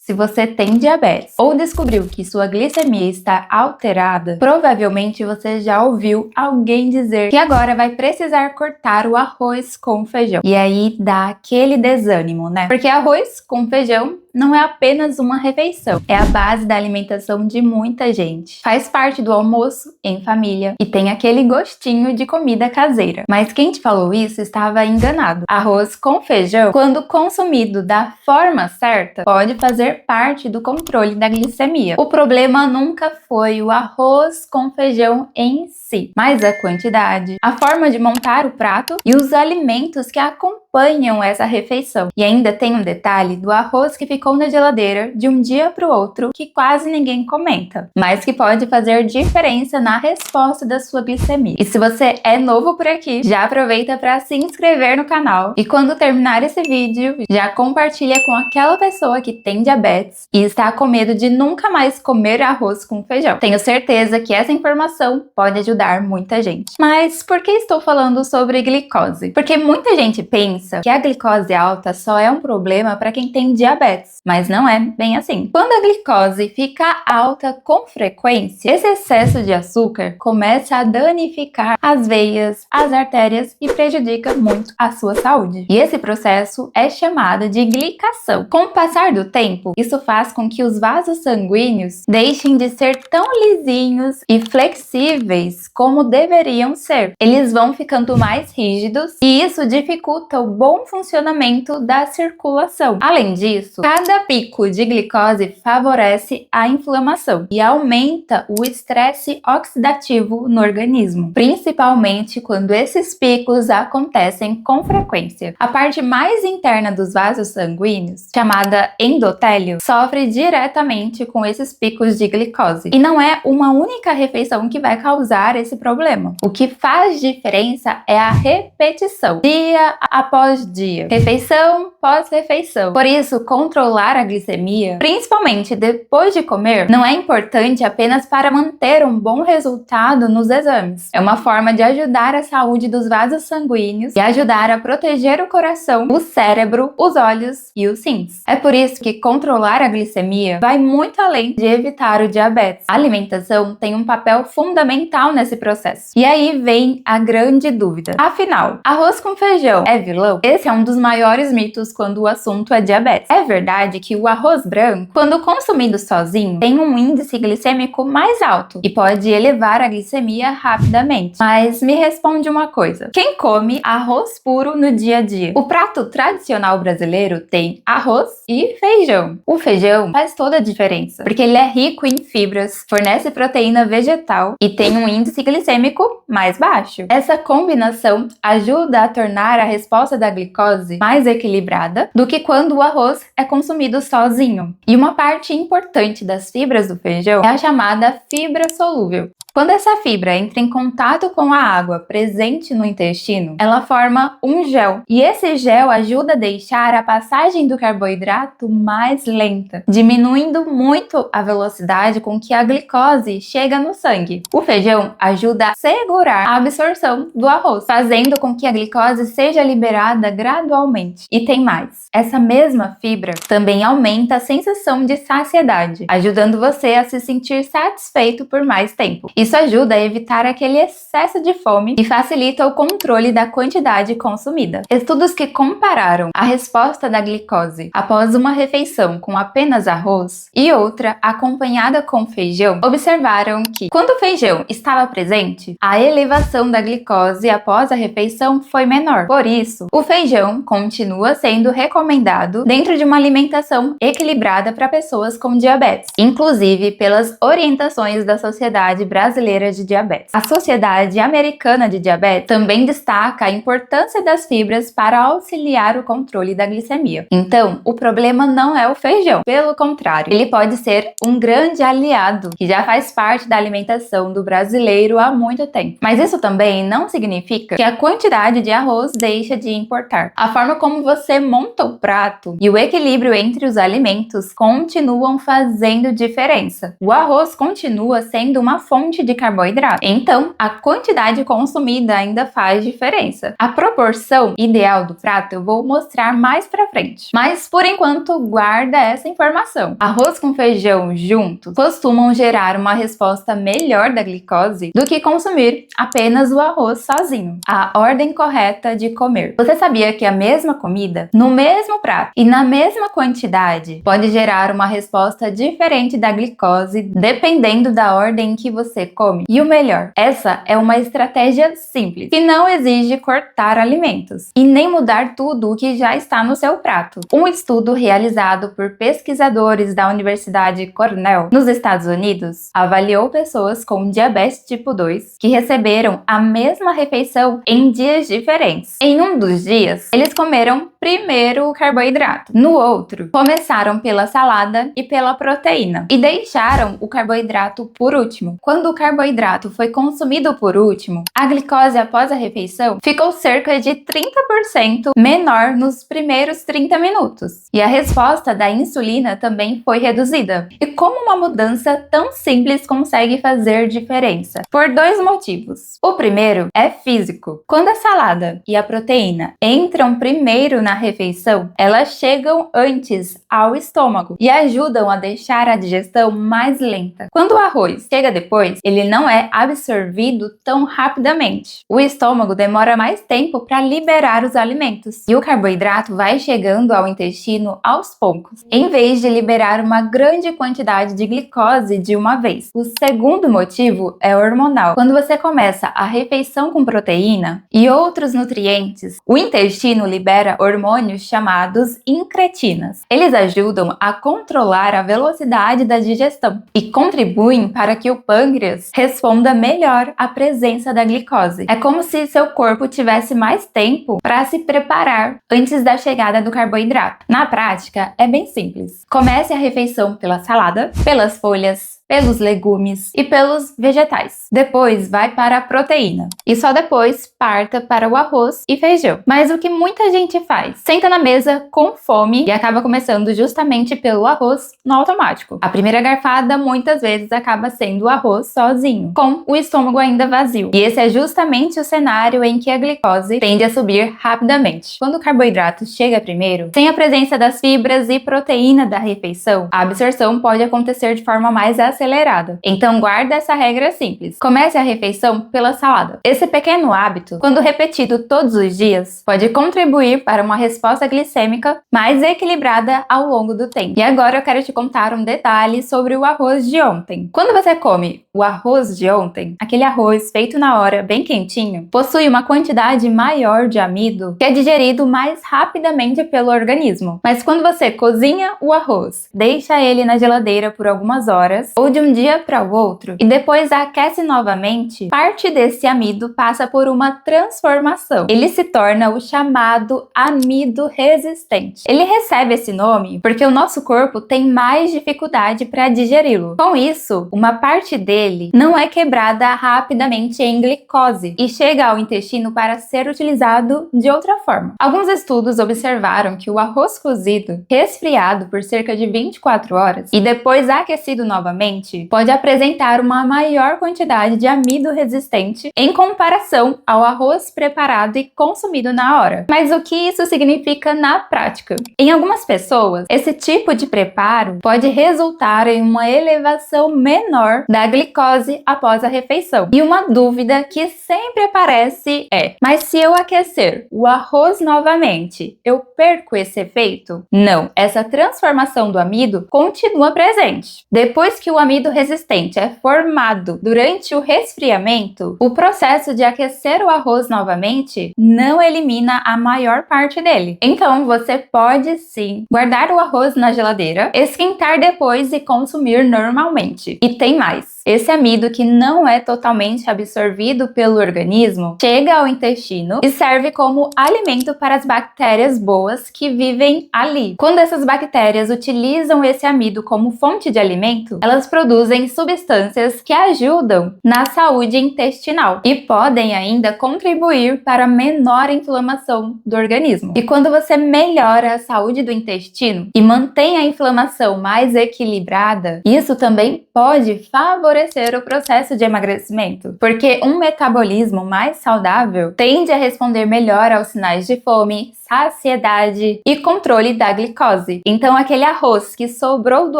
Se você tem diabetes ou descobriu que sua glicemia está alterada, provavelmente você já ouviu alguém dizer que agora vai precisar cortar o arroz com feijão. E aí dá aquele desânimo, né? Porque arroz com feijão não é apenas uma refeição, é a base da alimentação de muita gente. Faz parte do almoço em família e tem aquele gostinho de comida caseira. Mas quem te falou isso estava enganado. Arroz com feijão, quando consumido da forma certa, pode fazer parte do controle da glicemia. O problema nunca foi o arroz com feijão em si, mas a quantidade, a forma de montar o prato e os alimentos que acompanham essa refeição. E ainda tem um detalhe do arroz que ficou na geladeira de um dia para o outro que quase ninguém comenta, mas que pode fazer diferença na resposta da sua glicemia. E se você é novo por aqui, já aproveita para se inscrever no canal e quando terminar esse vídeo, já compartilha com aquela pessoa que tem diabetes e está com medo de nunca mais comer arroz com feijão. Tenho certeza que essa informação pode ajudar muita gente. Mas por que estou falando sobre glicose? Porque muita gente pensa que a glicose alta só é um problema para quem tem diabetes, mas não é bem assim. Quando a glicose fica alta com frequência, esse excesso de açúcar começa a danificar as veias, as artérias e prejudica muito a sua saúde. E esse processo é chamado de glicação. Com o passar do tempo, isso faz com que os vasos sanguíneos deixem de ser tão lisinhos e flexíveis como deveriam ser. Eles vão ficando mais rígidos e isso dificulta o bom funcionamento da circulação. Além disso, cada pico de glicose favorece a inflamação e aumenta o estresse oxidativo no organismo, principalmente quando esses picos acontecem com frequência. A parte mais interna dos vasos sanguíneos, chamada endotélio, sofre diretamente com esses picos de glicose. E não é uma única refeição que vai causar esse problema. O que faz diferença é a repetição, dia após dia, refeição pós refeição. Por isso, controlar a glicemia, principalmente depois de comer, não é importante apenas para manter um bom resultado nos exames. É uma forma de ajudar a saúde dos vasos sanguíneos e ajudar a proteger o coração, o cérebro, os olhos e os rins. É por isso que controlar a glicemia vai muito além de evitar o diabetes. A alimentação tem um papel fundamental nesse processo. E aí vem a grande dúvida. Afinal, arroz com feijão é vilão? Esse é um dos maiores mitos quando o assunto é diabetes. É verdade que o arroz branco, quando consumido sozinho, tem um índice glicêmico mais alto e pode elevar a glicemia rapidamente. Mas me responde uma coisa. Quem come arroz puro no dia a dia? O prato tradicional brasileiro tem arroz e feijão. O feijão faz toda a diferença, porque ele é rico em fibras, fornece proteína vegetal e tem um índice glicêmico mais baixo. Essa combinação ajuda a tornar a resposta da glicose mais equilibrada do que quando o arroz é consumido sozinho. E uma parte importante das fibras do feijão é a chamada fibra solúvel. Quando essa fibra entra em contato com a água presente no intestino, ela forma um gel. E esse gel ajuda a deixar a passagem do carboidrato mais lenta, diminuindo muito a velocidade com que a glicose chega no sangue. O feijão ajuda a segurar a absorção do arroz, fazendo com que a glicose seja liberada gradualmente. E tem mais. Essa mesma fibra também aumenta a sensação de saciedade, ajudando você a se sentir satisfeito por mais tempo. Isso ajuda a evitar aquele excesso de fome e facilita o controle da quantidade consumida. Estudos que compararam a resposta da glicose após uma refeição com apenas arroz e outra acompanhada com feijão observaram que, quando o feijão estava presente, a elevação da glicose após a refeição foi menor. Por isso, o feijão continua sendo recomendado dentro de uma alimentação equilibrada para pessoas com diabetes, inclusive pelas orientações da Sociedade Brasileira de Diabetes. A Sociedade Americana de Diabetes também destaca a importância das fibras para auxiliar o controle da glicemia. Então, o problema não é o feijão, pelo contrário, ele pode ser um grande aliado que já faz parte da alimentação do brasileiro há muito tempo. Mas isso também não significa que a quantidade de arroz deixa de importar. A forma como você monta o prato e o equilíbrio entre os alimentos continuam fazendo diferença. O arroz continua sendo uma fonte fonte de carboidrato. Então, a quantidade consumida ainda faz diferença. A proporção ideal do prato eu vou mostrar mais pra frente. Mas, por enquanto, guarda essa informação. Arroz com feijão juntos costumam gerar uma resposta melhor da glicose do que consumir apenas o arroz sozinho. A ordem correta de comer. Você sabia que a mesma comida, no mesmo prato e na mesma quantidade, pode gerar uma resposta diferente da glicose dependendo da ordem que você come? E o melhor, essa é uma estratégia simples, que não exige cortar alimentos e nem mudar tudo o que já está no seu prato. Um estudo realizado por pesquisadores da Universidade Cornell, nos Estados Unidos, avaliou pessoas com diabetes tipo 2 que receberam a mesma refeição em dias diferentes. Em um dos dias, eles comeram primeiro o carboidrato. No outro, começaram pela salada e pela proteína e deixaram o carboidrato por último. Quando o carboidrato foi consumido por último, a glicose após a refeição ficou cerca de 30% menor nos primeiros 30 minutos. E a resposta da insulina também foi reduzida. E como uma mudança tão simples consegue fazer diferença? Por dois motivos. O primeiro é físico. Quando a salada e a proteína entram primeiro na refeição, elas chegam antes ao estômago e ajudam a deixar a digestão mais lenta. Quando o arroz chega depois, ele não é absorvido tão rapidamente. O estômago demora mais tempo para liberar os alimentos e o carboidrato vai chegando ao intestino aos poucos, em vez de liberar uma grande quantidade de glicose de uma vez. O segundo motivo é hormonal. Quando você começa a refeição com proteína e outros nutrientes, o intestino libera hormônios chamados incretinas. Eles ajudam a controlar a velocidade da digestão e contribuem para que o pâncreas responda melhor à presença da glicose. É como se seu corpo tivesse mais tempo para se preparar antes da chegada do carboidrato. Na prática, é bem simples. Comece a refeição pela salada, pelas folhas, pelos legumes e pelos vegetais. Depois vai para a proteína e só depois parta para o arroz e feijão. Mas o que muita gente faz? Senta na mesa com fome e acaba começando justamente pelo arroz no automático. A primeira garfada muitas vezes acaba sendo o arroz sozinho, com o estômago ainda vazio. E esse é justamente o cenário em que a glicose tende a subir rapidamente. Quando o carboidrato chega primeiro, sem a presença das fibras e proteína da refeição, a absorção pode acontecer de forma mais acelerada. Então guarda essa regra simples. Comece a refeição pela salada. Esse pequeno hábito, quando repetido todos os dias, pode contribuir para uma resposta glicêmica mais equilibrada ao longo do tempo. E agora eu quero te contar um detalhe sobre o arroz de ontem. Quando você come o arroz de ontem, aquele arroz feito na hora, bem quentinho, possui uma quantidade maior de amido que é digerido mais rapidamente pelo organismo. Mas quando você cozinha o arroz, deixa ele na geladeira por algumas horas ou de um dia para o outro e depois aquece novamente, parte desse amido passa por uma transformação. Ele se torna o chamado amido resistente. Ele recebe esse nome porque o nosso corpo tem mais dificuldade para digeri-lo. Com isso, uma parte dele não é quebrada rapidamente em glicose e chega ao intestino para ser utilizado de outra forma. Alguns estudos observaram que o arroz cozido, resfriado por cerca de 24 horas e depois aquecido novamente, pode apresentar uma maior quantidade de amido resistente em comparação ao arroz preparado e consumido na hora. Mas o que isso significa na prática? Em algumas pessoas, esse tipo de preparo pode resultar em uma elevação menor da glicose após a refeição. E uma dúvida que sempre aparece é: mas se eu aquecer o arroz novamente, eu perco esse efeito? Não, essa transformação do amido continua presente. Depois que o amido resistente é formado durante o resfriamento, o processo de aquecer o arroz novamente não elimina a maior parte dele. Então, você pode sim guardar o arroz na geladeira, esquentar depois e consumir normalmente. E tem mais. Esse amido que não é totalmente absorvido pelo organismo chega ao intestino e serve como alimento para as bactérias boas que vivem ali. Quando essas bactérias utilizam esse amido como fonte de alimento, elas produzem substâncias que ajudam na saúde intestinal e podem ainda contribuir para a menor inflamação do organismo. E quando você melhora a saúde do intestino e mantém a inflamação mais equilibrada, isso também pode favorecer favorecer o processo de emagrecimento, porque um metabolismo mais saudável tende a responder melhor aos sinais de fome, saciedade e controle da glicose. Então, aquele arroz que sobrou do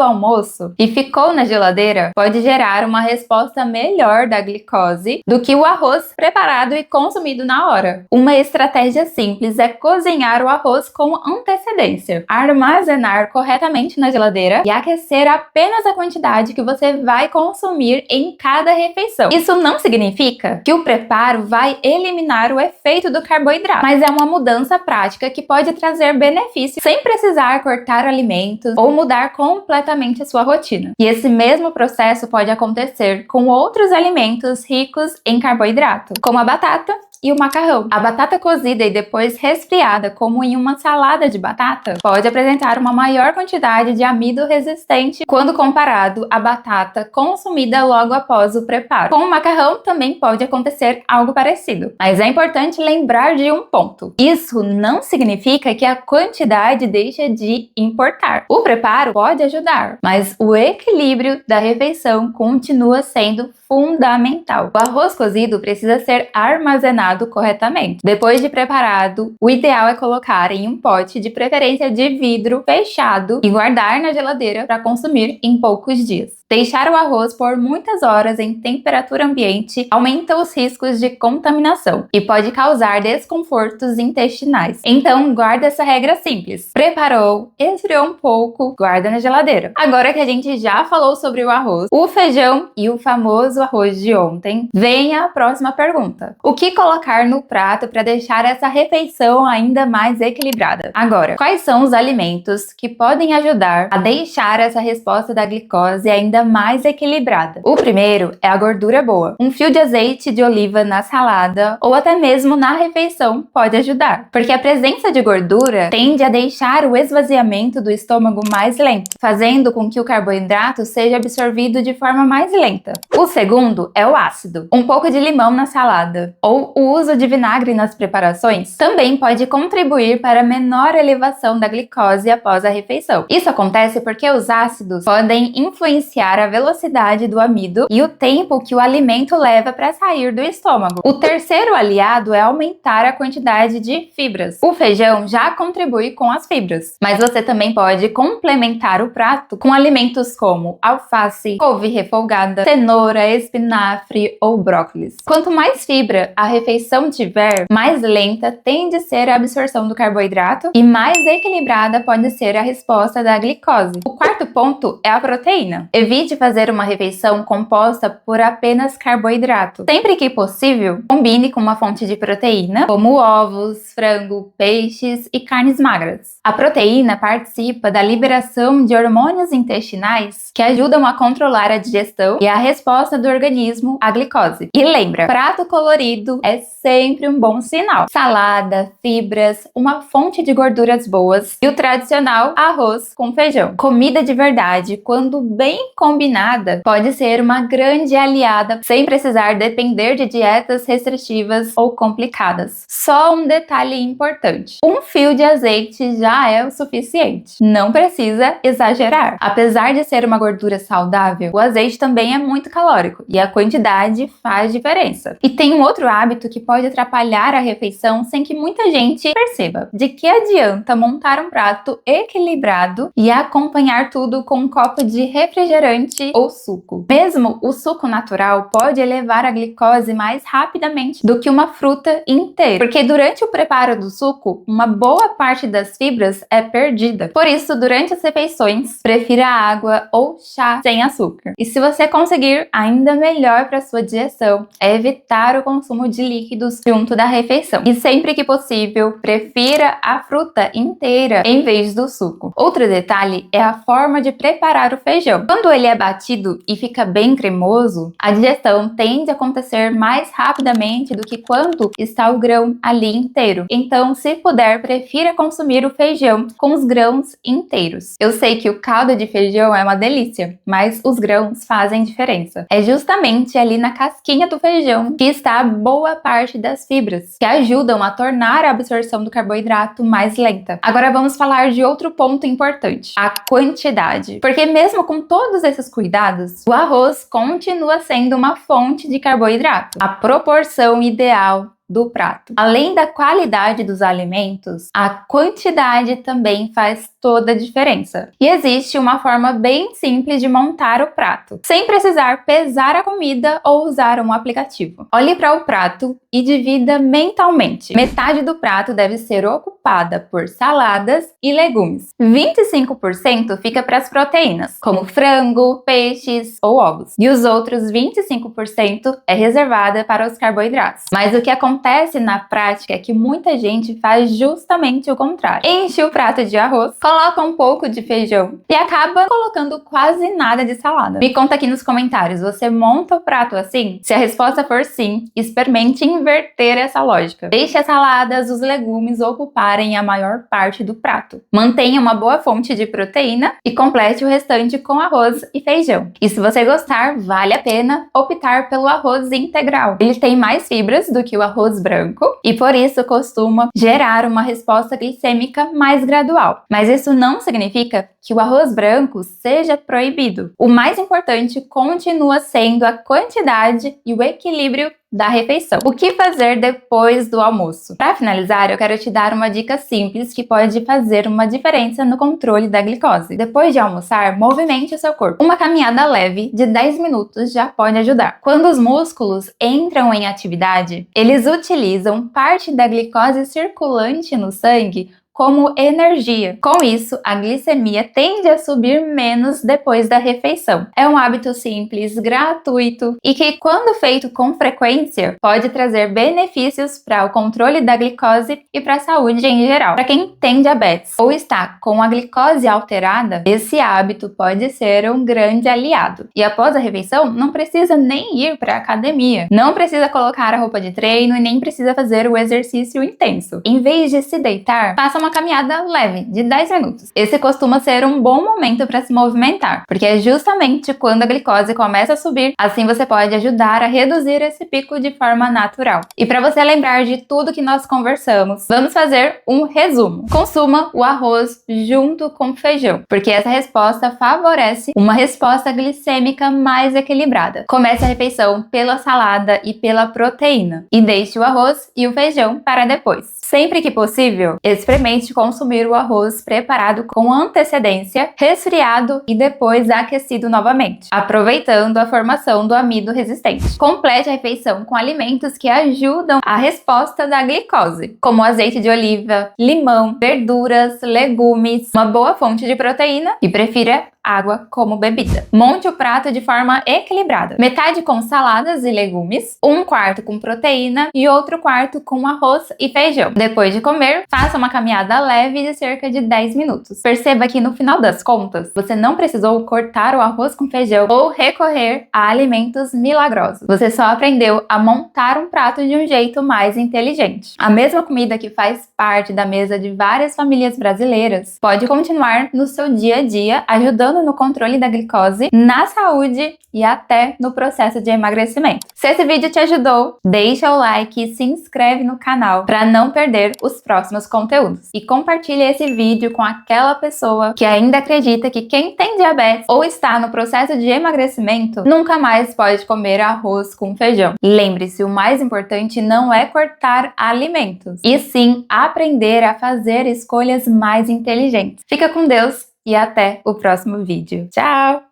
almoço e ficou na geladeira pode gerar uma resposta melhor da glicose do que o arroz preparado e consumido na hora. Uma estratégia simples é cozinhar o arroz com antecedência, armazenar corretamente na geladeira e aquecer apenas a quantidade que você vai consumir em cada refeição. Isso não significa que o preparo vai eliminar o efeito do carboidrato, mas é uma mudança prática que pode trazer benefícios sem precisar cortar alimentos ou mudar completamente a sua rotina. E esse mesmo processo pode acontecer com outros alimentos ricos em carboidrato, como a batata e o macarrão. A batata cozida e depois resfriada, como em uma salada de batata, pode apresentar uma maior quantidade de amido resistente quando comparado à batata consumida logo após o preparo. Com o macarrão também pode acontecer algo parecido, mas é importante lembrar de um ponto. Isso não significa que a quantidade deixa de importar. O preparo pode ajudar, mas o equilíbrio da refeição continua sendo fundamental. O arroz cozido precisa ser armazenado corretamente. Depois de preparado, o ideal é colocar em um pote, de preferência de vidro fechado, e guardar na geladeira para consumir em poucos dias. Deixar o arroz por muitas horas em temperatura ambiente aumenta os riscos de contaminação e pode causar desconfortos intestinais. Então, guarda essa regra simples. Preparou, esfriou um pouco, guarda na geladeira. Agora que a gente já falou sobre o arroz, o feijão e o famoso arroz de ontem, vem a próxima pergunta. O que colocar no prato para deixar essa refeição ainda mais equilibrada? Agora, quais são os alimentos que podem ajudar a deixar essa resposta da glicose ainda mais equilibrada? O primeiro é a gordura boa. Um fio de azeite de oliva na salada ou até mesmo na refeição pode ajudar, porque a presença de gordura tende a deixar o esvaziamento do estômago mais lento, fazendo com que o carboidrato seja absorvido de forma mais lenta. O segundo é o ácido. Um pouco de limão na salada ou o uso de vinagre nas preparações também pode contribuir para a menor elevação da glicose após a refeição. Isso acontece porque os ácidos podem influenciar a velocidade do amido e o tempo que o alimento leva para sair do estômago. O terceiro aliado é aumentar a quantidade de fibras. O feijão já contribui com as fibras, mas você também pode complementar o prato com alimentos como alface, couve refogada, cenoura, espinafre ou brócolis. Quanto mais fibra a refeição tiver, mais lenta tende a ser a absorção do carboidrato e mais equilibrada pode ser a resposta da glicose. O quarto ponto é a proteína. Evite fazer uma refeição composta por apenas carboidrato. Sempre que possível, combine com uma fonte de proteína, como ovos, frango, peixes e carnes magras. A proteína participa da liberação de hormônios intestinais que ajudam a controlar a digestão e a resposta do organismo à glicose. E lembra, prato colorido é sempre um bom sinal. Salada, fibras, uma fonte de gorduras boas e o tradicional arroz com feijão. Comida de verdade, quando bem combinada, pode ser uma grande aliada sem precisar depender de dietas restritivas ou complicadas. Só um detalhe importante: um fio de azeite já é o suficiente. Não precisa exagerar. Apesar de ser uma gordura saudável, o azeite também é muito calórico e a quantidade faz diferença. E tem um outro hábito que pode atrapalhar a refeição sem que muita gente perceba. De que adianta montar um prato equilibrado e acompanhar tudo com um copo de refrigerante ou suco? Mesmo o suco natural pode elevar a glicose mais rapidamente do que uma fruta inteira, porque durante o preparo do suco, uma boa parte das fibras é perdida. Por isso, durante as refeições, prefira água ou chá sem açúcar. E se você conseguir, ainda melhor para sua digestão é evitar o consumo de líquidos junto da refeição. E sempre que possível, prefira a fruta inteira em vez do suco. Outro detalhe é a forma de preparar o feijão. Quando ele é batido e fica bem cremoso, a digestão tende a acontecer mais rapidamente do que quando está o grão ali inteiro. Então, se puder, prefira consumir o feijão com os grãos inteiros. Eu sei que o caldo de feijão é uma delícia, mas os grãos fazem diferença. É justamente ali na casquinha do feijão que está boa parte das fibras, que ajudam a tornar a absorção do carboidrato mais lenta. Agora vamos falar de outro ponto importante: a quantidade. Porque mesmo com todos esses esses cuidados, o arroz continua sendo uma fonte de carboidrato. A proporção ideal do prato. Além da qualidade dos alimentos, a quantidade também faz toda a diferença. E existe uma forma bem simples de montar o prato, sem precisar pesar a comida ou usar um aplicativo. Olhe para o prato e divida mentalmente. Metade do prato deve ser ocupada por saladas e legumes. 25% fica para as proteínas, como frango, peixes ou ovos. E os outros 25% é reservada para os carboidratos. Mas o que acontece na prática é que muita gente faz justamente o contrário. Enche o prato de arroz, coloca um pouco de feijão e acaba colocando quase nada de salada. Me conta aqui nos comentários, você monta o prato assim? Se a resposta for sim, experimente inverter essa lógica. Deixe as saladas, os legumes ocuparem a maior parte do prato. Mantenha uma boa fonte de proteína e complete o restante com arroz e feijão. E se você gostar, vale a pena optar pelo arroz integral. Ele tem mais fibras do que o arroz branco e por isso costuma gerar uma resposta glicêmica mais gradual. Mas isso não significa que o arroz branco seja proibido. O mais importante continua sendo a quantidade e o equilíbrio da refeição. O que fazer depois do almoço? Para finalizar, eu quero te dar uma dica simples que pode fazer uma diferença no controle da glicose. Depois de almoçar, movimente o seu corpo. Uma caminhada leve de 10 minutos já pode ajudar. Quando os músculos entram em atividade, eles utilizam parte da glicose circulante no sangue como energia. Com isso, a glicemia tende a subir menos depois da refeição. É um hábito simples, gratuito e que, quando feito com frequência, pode trazer benefícios para o controle da glicose e para a saúde em geral. Para quem tem diabetes ou está com a glicose alterada, esse hábito pode ser um grande aliado. E após a refeição, não precisa nem ir para a academia, não precisa colocar a roupa de treino e nem precisa fazer o exercício intenso. Em vez de se deitar, faça uma caminhada leve, de 10 minutos. Esse costuma ser um bom momento para se movimentar, porque é justamente quando a glicose começa a subir, assim você pode ajudar a reduzir esse pico de forma natural. E para você lembrar de tudo que nós conversamos, vamos fazer um resumo. Consuma o arroz junto com o feijão, porque essa resposta favorece uma resposta glicêmica mais equilibrada. Comece a refeição pela salada e pela proteína, e deixe o arroz e o feijão para depois. Sempre que possível, experimente consumir o arroz preparado com antecedência, resfriado e depois aquecido novamente, aproveitando a formação do amido resistente. Complete a refeição com alimentos que ajudam a resposta da glicose, como azeite de oliva, limão, verduras, legumes, uma boa fonte de proteína e prefira água como bebida. Monte o prato de forma equilibrada. Metade com saladas e legumes, um quarto com proteína e outro quarto com arroz e feijão. Depois de comer, faça uma caminhada leve de cerca de 10 minutos. Perceba que no final das contas, você não precisou cortar o arroz com feijão ou recorrer a alimentos milagrosos. Você só aprendeu a montar um prato de um jeito mais inteligente. A mesma comida que faz parte da mesa de várias famílias brasileiras pode continuar no seu dia a dia, ajudando no controle da glicose, na saúde e até no processo de emagrecimento. Se esse vídeo te ajudou, deixa o like e se inscreve no canal para não perder os próximos conteúdos. E compartilhe esse vídeo com aquela pessoa que ainda acredita que quem tem diabetes ou está no processo de emagrecimento nunca mais pode comer arroz com feijão. Lembre-se, o mais importante não é cortar alimentos, e sim aprender a fazer escolhas mais inteligentes. Fica com Deus e até o próximo vídeo. Tchau!